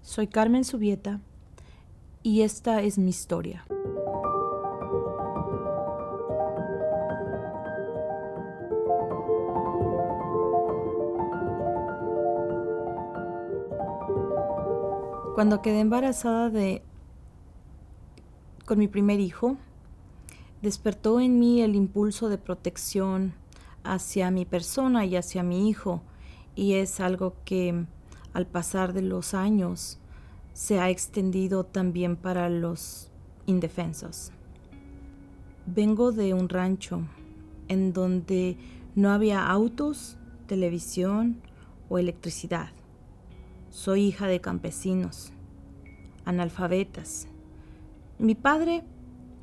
Soy Carmen Subieta y esta es mi historia. Cuando quedé embarazada con mi primer hijo, despertó en mí el impulso de protección hacia mi persona y hacia mi hijo, y es algo que al pasar de los años se ha extendido también para los indefensos. Vengo de un rancho en donde no había autos, televisión o electricidad. Soy hija de campesinos, analfabetas. Mi padre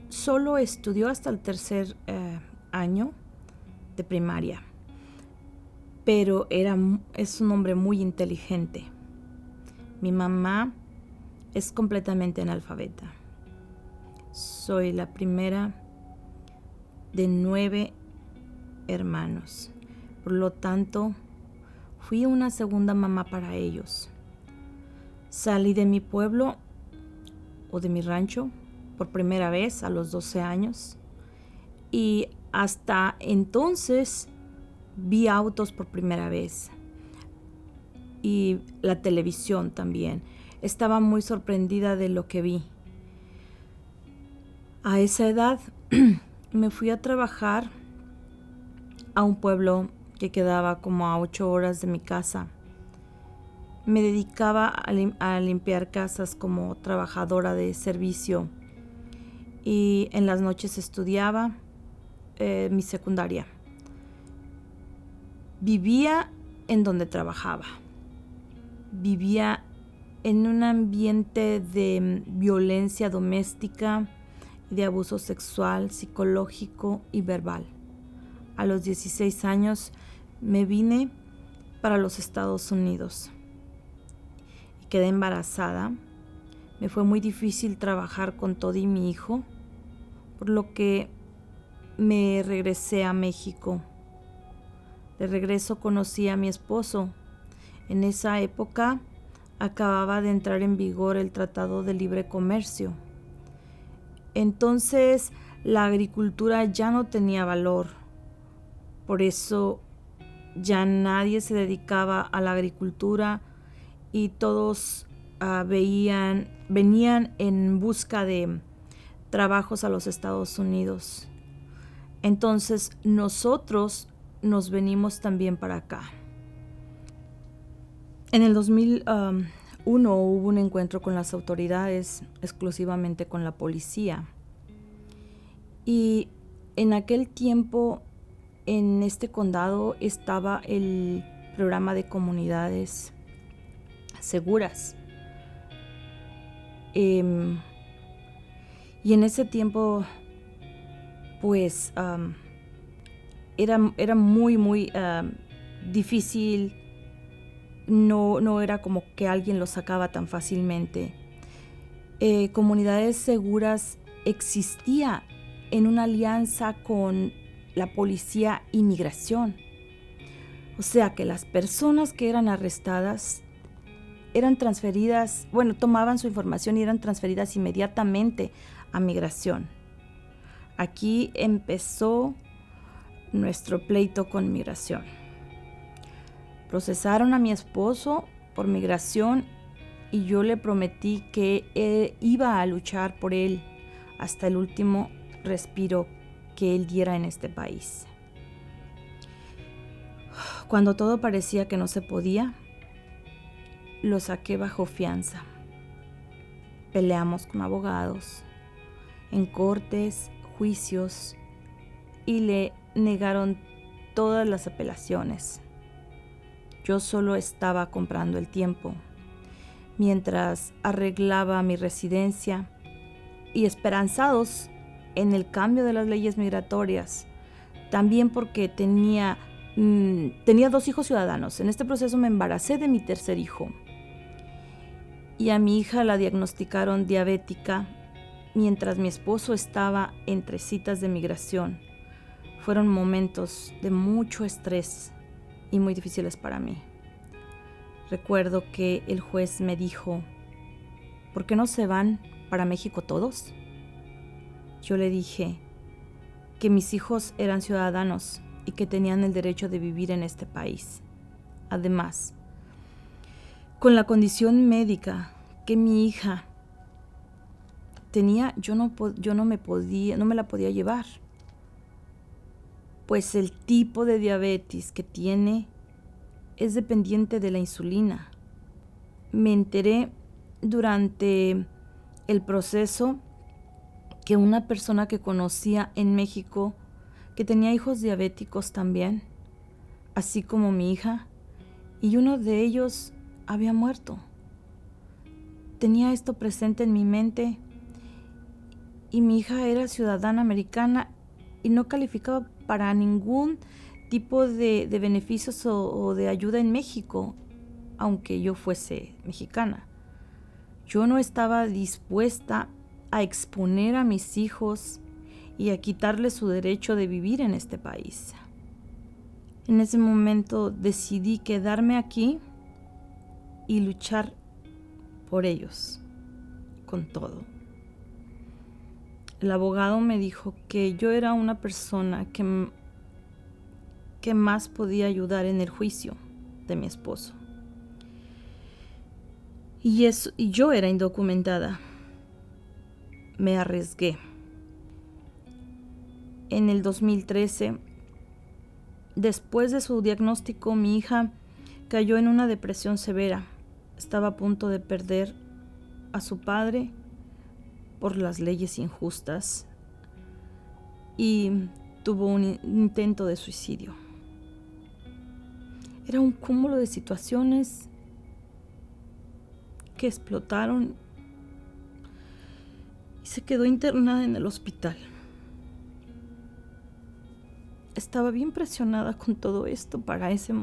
solo estudió hasta el tercer año de primaria, pero es un hombre muy inteligente. Mi mamá es completamente analfabeta. Soy la primera de 9 hermanos. Por lo tanto, fui una segunda mamá para ellos. Salí de mi pueblo o de mi rancho por primera vez a los 12 años y hasta entonces vi autos por primera vez y la televisión también. Estaba muy sorprendida de lo que vi. A esa edad me fui a trabajar a un pueblo que quedaba como a 8 horas de mi casa. Me dedicaba a limpiar casas como trabajadora de servicio y en las noches estudiaba mi secundaria. Vivía en donde trabajaba. Vivía en un ambiente de violencia doméstica, de abuso sexual, psicológico y verbal. A los 16 años me vine para los Estados Unidos y quedé embarazada. Me fue muy difícil trabajar con Toddy y mi hijo, por lo que me regresé a México. De regreso conocí a mi esposo. En esa época acababa de entrar en vigor el Tratado de Libre Comercio. Entonces la agricultura ya no tenía valor. Por eso ya nadie se dedicaba a la agricultura y todos venían en busca de trabajos a los Estados Unidos. Entonces nosotros nos venimos también para acá. En el 2001 hubo un encuentro con las autoridades, exclusivamente con la policía. Y en aquel tiempo, en este condado estaba el programa de comunidades seguras. Y en ese tiempo, pues, era muy difícil. No era como que alguien lo sacaba tan fácilmente. Comunidades seguras existía en una alianza con la policía y migración. O sea que las personas que eran arrestadas eran transferidas, tomaban su información y eran transferidas inmediatamente a migración. Aquí empezó nuestro pleito con migración. Procesaron a mi esposo por migración y yo le prometí que iba a luchar por él hasta el último respiro que él diera en este país. Cuando todo parecía que no se podía, lo saqué bajo fianza. Peleamos con abogados, en cortes, juicios, y le negaron todas las apelaciones. Yo solo estaba comprando el tiempo, mientras arreglaba mi residencia y esperanzados en el cambio de las leyes migratorias, también porque tenía 2 hijos ciudadanos. En este proceso me embaracé de mi tercer hijo y a mi hija la diagnosticaron diabética mientras mi esposo estaba entre citas de migración. Fueron momentos de mucho estrés y muy difíciles para mí. Recuerdo que el juez me dijo ¿por qué no se van para México todos? Yo le dije que mis hijos eran ciudadanos y que tenían el derecho de vivir en este país. Además, con la condición médica que mi hija tenía, yo no me la podía llevar, pues el tipo de diabetes que tiene es dependiente de la insulina. Me enteré durante el proceso que una persona que conocía en México, que tenía hijos diabéticos también, así como mi hija, y uno de ellos había muerto. Tenía esto presente en mi mente y mi hija era ciudadana americana y no calificaba para ningún tipo de beneficios o de ayuda en México, aunque yo fuese mexicana. Yo no estaba dispuesta a exponer a mis hijos y a quitarles su derecho de vivir en este país. En ese momento decidí quedarme aquí y luchar por ellos, con todo. El abogado me dijo que yo era una persona que más podía ayudar en el juicio de mi esposo. Y yo era indocumentada. Me arriesgué. En el 2013, después de su diagnóstico, mi hija cayó en una depresión severa. Estaba a punto de perder a su padre por las leyes injustas y tuvo un intento de suicidio. Era un cúmulo de situaciones que explotaron y se quedó internada en el hospital. Estaba bien presionada con todo esto para ese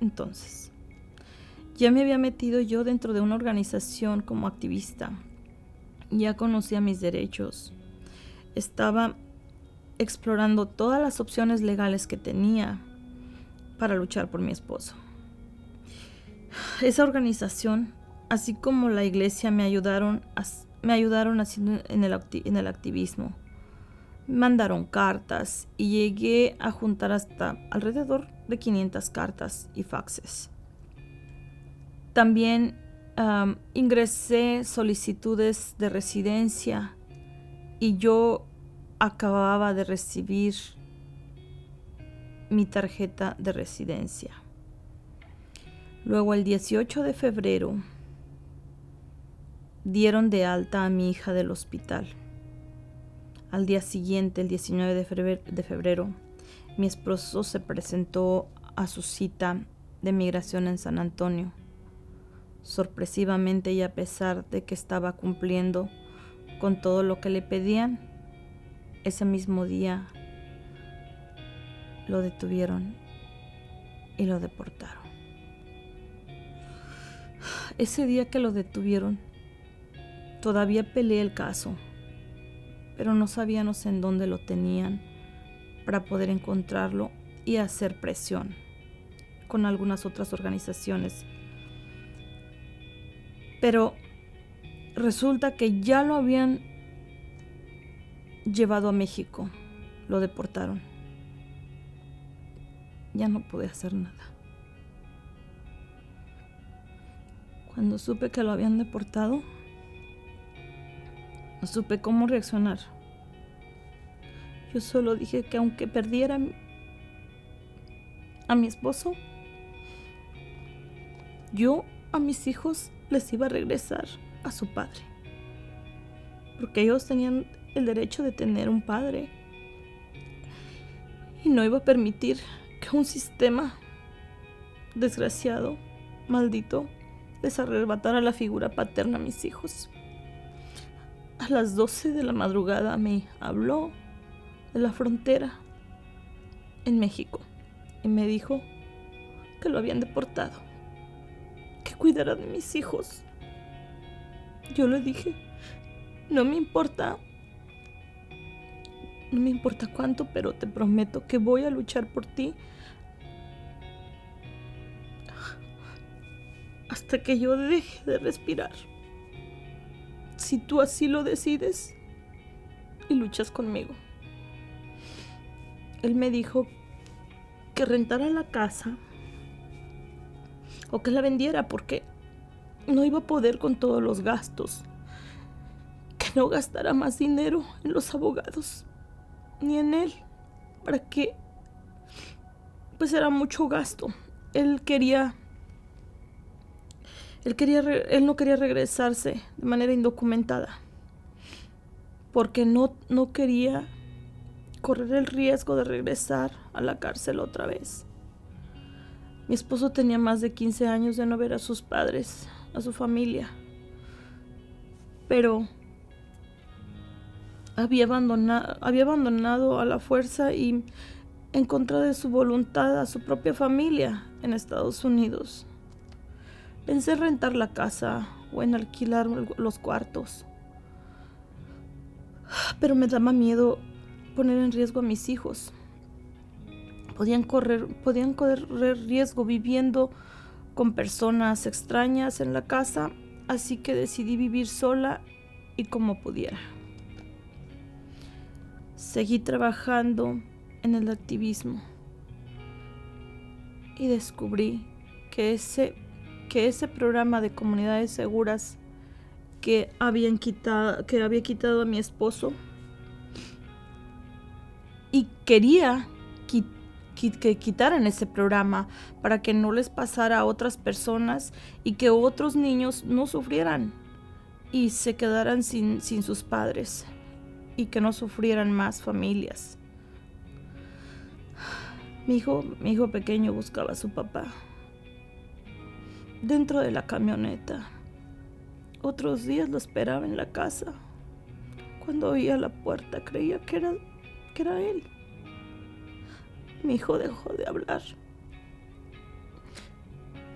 entonces. Ya me había metido yo dentro de una organización como activista. Ya conocía mis derechos. Estaba explorando todas las opciones legales que tenía para luchar por mi esposo. Esa organización, así como la iglesia, me ayudaron haciendo en el activismo. Mandaron cartas y llegué a juntar hasta alrededor de 500 cartas y faxes. También ingresé solicitudes de residencia y yo acababa de recibir mi tarjeta de residencia. Luego, el 18 de febrero, dieron de alta a mi hija del hospital. Al día siguiente, el 19 de febrero, mi esposo se presentó a su cita de migración en San Antonio. Sorpresivamente, y a pesar de que estaba cumpliendo con todo lo que le pedían, ese mismo día lo detuvieron y lo deportaron. Ese día que lo detuvieron, todavía peleé el caso, pero no sabíamos en dónde lo tenían para poder encontrarlo y hacer presión con algunas otras organizaciones. Pero resulta que ya lo habían llevado a México, lo deportaron. Ya no pude hacer nada. Cuando supe que lo habían deportado, no supe cómo reaccionar. Yo solo dije que aunque perdiera a mi esposo, yo a mis hijos les iba a regresar a su padre, porque ellos tenían el derecho de tener un padre y no iba a permitir que un sistema desgraciado, maldito, les arrebatara la figura paterna a mis hijos. A las 12 de la madrugada me habló de la frontera en México y me dijo que lo habían deportado, que cuidara de mis hijos. Yo le dije, no me importa cuánto, pero te prometo que voy a luchar por ti hasta que yo deje de respirar. si tú así lo decides y luchas conmigo. Él me dijo que rentara la casa o que la vendiera porque no iba a poder con todos los gastos, que no gastara más dinero en los abogados ni en él, para que pues era mucho gasto. Él no quería regresarse de manera indocumentada porque no quería correr el riesgo de regresar a la cárcel otra vez. Mi esposo tenía más de 15 años de no ver a sus padres, a su familia, pero había abandonado a la fuerza y en contra de su voluntad a su propia familia en Estados Unidos. Pensé en rentar la casa o en alquilar los cuartos, pero me daba miedo poner en riesgo a mis hijos. Podían correr riesgo viviendo con personas extrañas en la casa, así que decidí vivir sola y como pudiera. Seguí trabajando en el activismo y descubrí que ese programa de comunidades seguras que había quitado a mi esposo y quería que quitaran ese programa para que no les pasara a otras personas y que otros niños no sufrieran y se quedaran sin sus padres y que no sufrieran más familias. Mi hijo pequeño buscaba a su papá dentro de la camioneta. Otros días lo esperaba en la casa. Cuando oía la puerta creía que era él. Mi hijo dejó de hablar.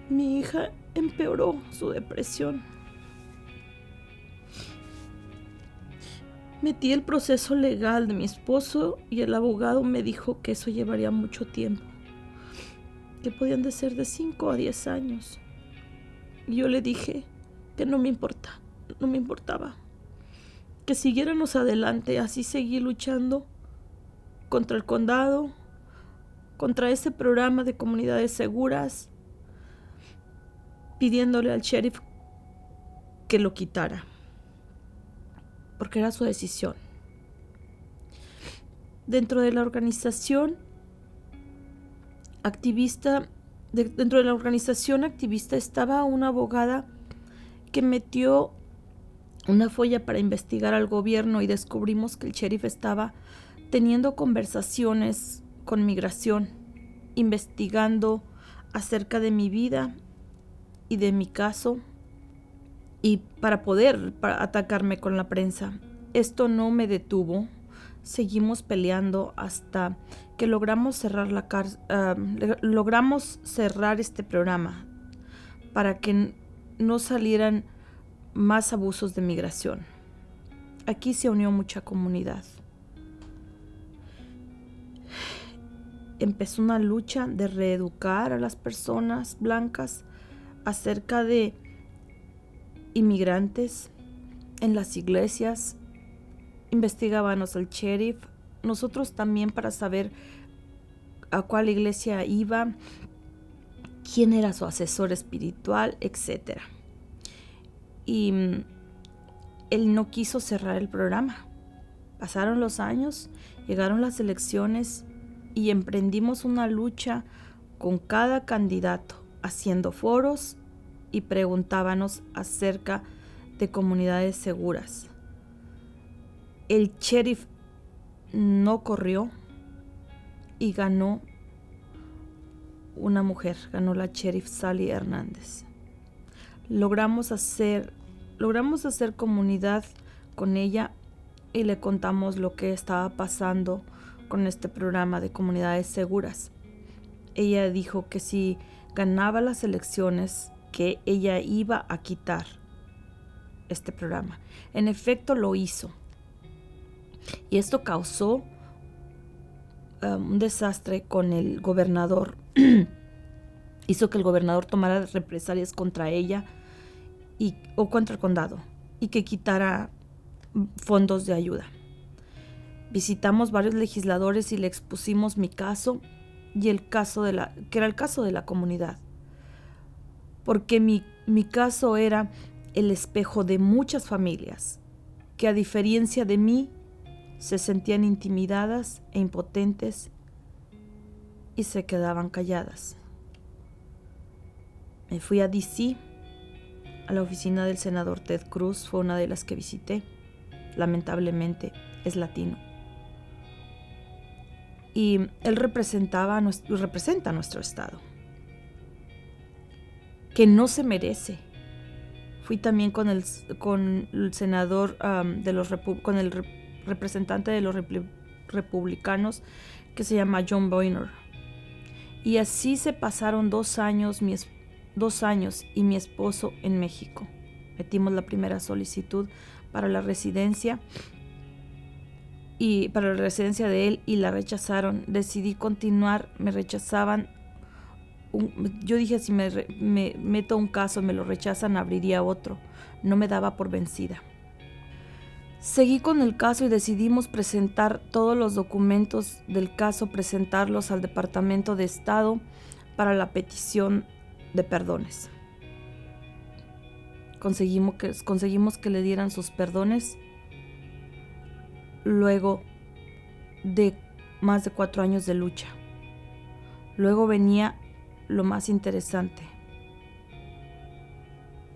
Mi hija empeoró su depresión. Metí el proceso legal de mi esposo y el abogado me dijo que eso llevaría mucho tiempo, que podían de ser de 5 a 10 años. Y yo le dije que no me importaba, que siguiéramos adelante. Así seguí luchando contra el condado, contra ese programa de comunidades seguras, pidiéndole al sheriff que lo quitara, porque era su decisión. Dentro de la organización activista estaba una abogada que metió una folla para investigar al gobierno y descubrimos que el sheriff estaba teniendo conversaciones con migración, investigando acerca de mi vida y de mi caso y para atacarme con la prensa. Esto no me detuvo. Seguimos peleando hasta que logramos cerrar este programa para que no salieran más abusos de migración. Aquí se unió mucha comunidad. Empezó una lucha de reeducar a las personas blancas acerca de inmigrantes en las iglesias. Investigábamos al sheriff, nosotros también, para saber a cuál iglesia iba, quién era su asesor espiritual, etc. Y él no quiso cerrar el programa. Pasaron los años, llegaron las elecciones y emprendimos una lucha con cada candidato, haciendo foros y preguntábamos acerca de comunidades seguras. El sheriff no corrió y ganó una mujer, ganó la sheriff Sally Hernández. Logramos hacer comunidad con ella y le contamos lo que estaba pasando con este programa de comunidades seguras. Ella dijo que si ganaba las elecciones, que ella iba a quitar este programa. En efecto, lo hizo. Y esto causó un desastre con el gobernador. Hizo que el gobernador tomara represalias contra ella o contra el condado. y que quitara fondos de ayuda. Visitamos varios legisladores y le expusimos mi caso y el caso que era el caso de la comunidad, porque mi caso era el espejo de muchas familias que, a diferencia de mí, se sentían intimidadas e impotentes y se quedaban calladas. Me fui a DC, a la oficina del senador Ted Cruz, fue una de las que visité. Lamentablemente es latino. Y él representa a nuestro estado, que no se merece. Fui también con el senador con el representante de los republicanos, que se llama John Boehner. Y así se pasaron 2 años, 2 años y mi esposo en México. Metimos la primera solicitud para la residencia de él y la rechazaron. Decidí continuar, me rechazaban. Yo dije, si me meto un caso, me lo rechazan, abriría otro. No me daba por vencida. Seguí con el caso y decidimos presentar todos los documentos del caso, presentarlos al Departamento de Estado para la petición de perdones. Conseguimos que le dieran sus perdones luego de más de 4 años de lucha. Luego venía lo más interesante.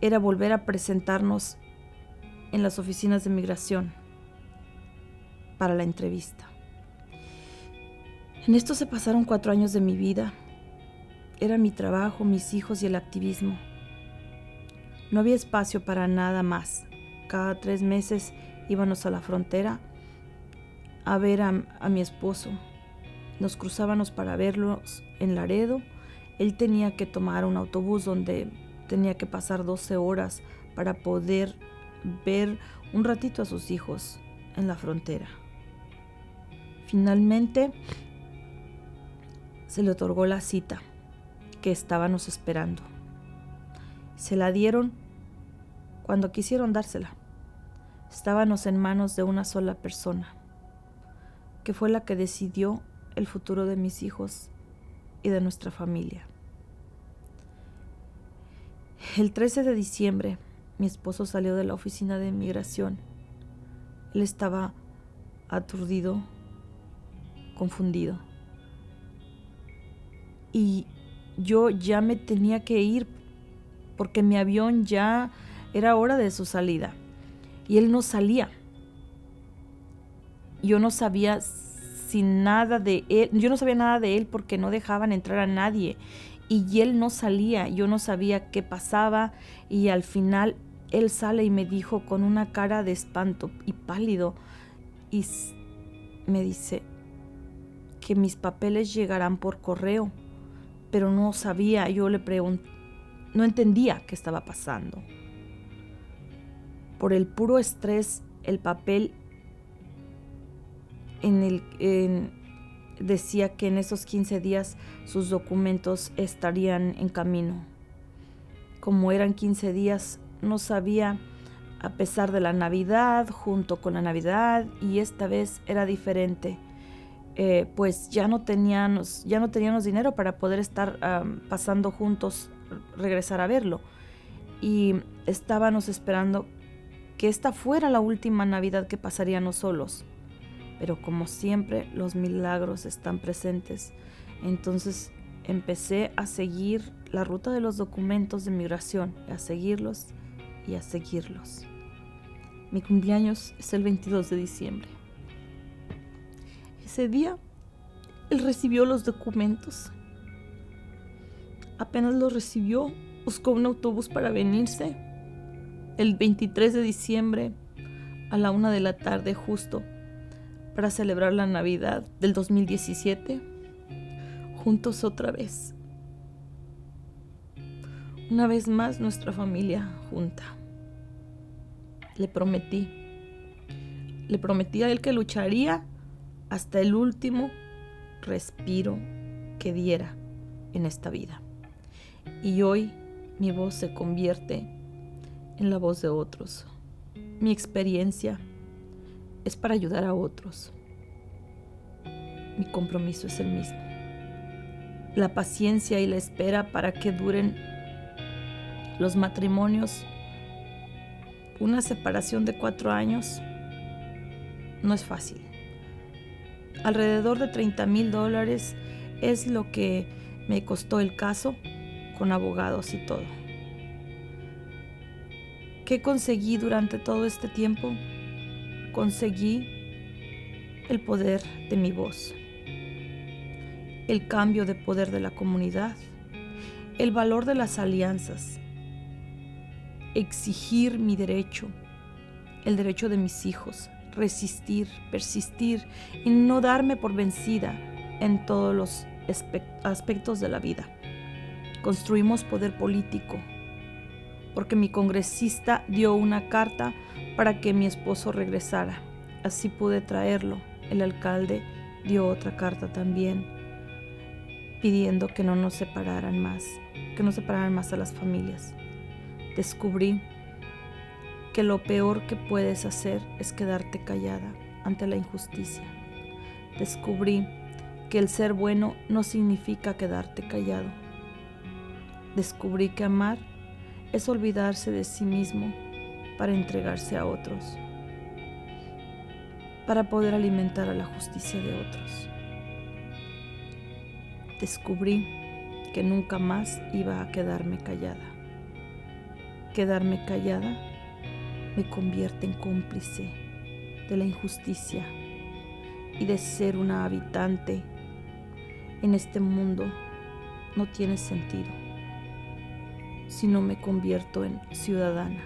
Era volver a presentarnos en las oficinas de migración para la entrevista. En esto se pasaron 4 años de mi vida. Era mi trabajo, mis hijos y el activismo. No había espacio para nada más. Cada 3 meses íbamos a la frontera a ver a mi esposo. Nos cruzábamos para verlos en Laredo. Él tenía que tomar un autobús donde tenía que pasar 12 horas para poder ver un ratito a sus hijos en la frontera. Finalmente se le otorgó la cita que estábamos esperando. Se la dieron cuando quisieron dársela. Estábamos en manos de una sola persona, que fue la que decidió el futuro de mis hijos y de nuestra familia. El 13 de diciembre, mi esposo salió de la oficina de inmigración. Él estaba aturdido, confundido. Y yo ya me tenía que ir porque mi avión ya era hora de su salida. Y él no salía. Yo no sabía nada de él porque no dejaban entrar a nadie. Y él no salía, yo no sabía qué pasaba, y al final él sale y me dijo con una cara de espanto y pálido, y me dice que mis papeles llegarán por correo, pero no sabía, yo le pregunté, no entendía qué estaba pasando. Por el puro estrés, el papel decía que en esos 15 días sus documentos estarían en camino. Como eran 15 días, no sabía, a pesar de la Navidad, junto con la Navidad, y esta vez era diferente. Pues ya no teníamos dinero para poder estar pasando juntos, regresar a verlo. Y estábamos esperando que esta fuera la última Navidad que pasaríamos solos. Pero como siempre, los milagros están presentes. Entonces empecé a seguir la ruta de los documentos de migración, a seguirlos y a seguirlos. Mi cumpleaños es el 22 de diciembre. Ese día, él recibió los documentos. Apenas los recibió, buscó un autobús para venirse. El 23 de diciembre, a la 1 de la tarde justo, para celebrar la Navidad del 2017, juntos otra vez. Una vez más, nuestra familia junta. Le prometí a él que lucharía hasta el último respiro que diera en esta vida. Y hoy mi voz se convierte en la voz de otros. Mi experiencia es para ayudar a otros. Mi compromiso es el mismo. La paciencia y la espera para que duren los matrimonios. Una separación de 4 años no es fácil. Alrededor de $30,000 es lo que me costó el caso, con abogados y todo. ¿Qué conseguí durante todo este tiempo? Conseguí el poder de mi voz, el cambio de poder de la comunidad, el valor de las alianzas, exigir mi derecho, el derecho de mis hijos, resistir, persistir y no darme por vencida en todos los aspectos de la vida. Construimos poder político, porque mi congresista dio una carta para que mi esposo regresara. Así pude traerlo. El alcalde dio otra carta también, pidiendo que no nos separaran más, que no separaran más a las familias. Descubrí que lo peor que puedes hacer es quedarte callada ante la injusticia. Descubrí que el ser bueno no significa quedarte callado. Descubrí que amar es olvidarse de sí mismo para entregarse a otros, para poder alimentar a la justicia de otros. Descubrí que nunca más iba a quedarme callada. Quedarme callada me convierte en cómplice de la injusticia y de ser una habitante en este mundo no tiene sentido si no me convierto en ciudadana.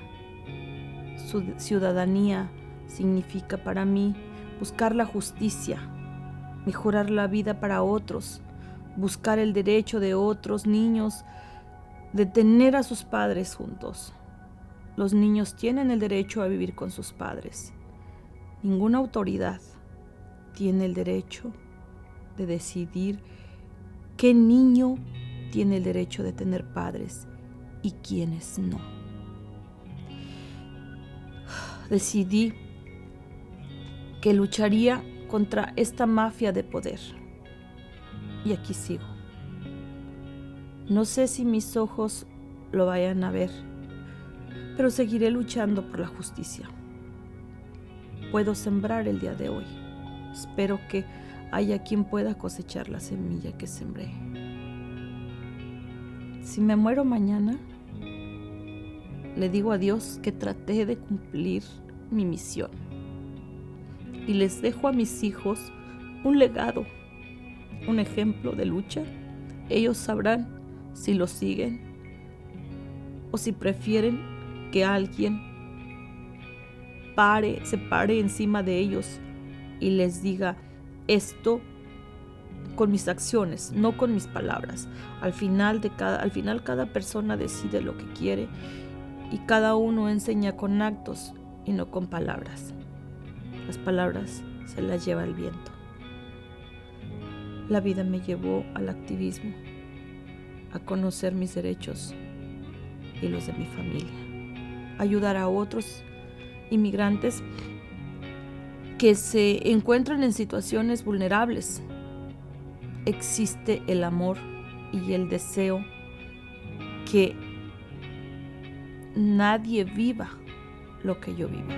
Ciudadanía significa para mí buscar la justicia, mejorar la vida para otros, buscar el derecho de otros niños de tener a sus padres juntos. Los niños tienen el derecho a vivir con sus padres. Ninguna autoridad tiene el derecho de decidir qué niño tiene el derecho de tener padres y quiénes no. Decidí que lucharía contra esta mafia de poder. Y aquí sigo. No sé si mis ojos lo vayan a ver, pero seguiré luchando por la justicia. Puedo sembrar el día de hoy. Espero que haya quien pueda cosechar la semilla que sembré. Si me muero mañana, le digo a Dios que traté de cumplir mi misión. Y les dejo a mis hijos un legado, un ejemplo de lucha. Ellos sabrán si lo siguen o si prefieren que alguien se pare encima de ellos y les diga esto con mis acciones, no con mis palabras. Al final cada persona decide lo que quiere y cada uno enseña con actos y no con palabras. Las palabras se las lleva el viento. La vida me llevó al activismo, a conocer mis derechos y los de mi familia, ayudar a otros inmigrantes que se encuentran en situaciones vulnerables. Existe el amor y el deseo que nadie viva lo que yo vivo.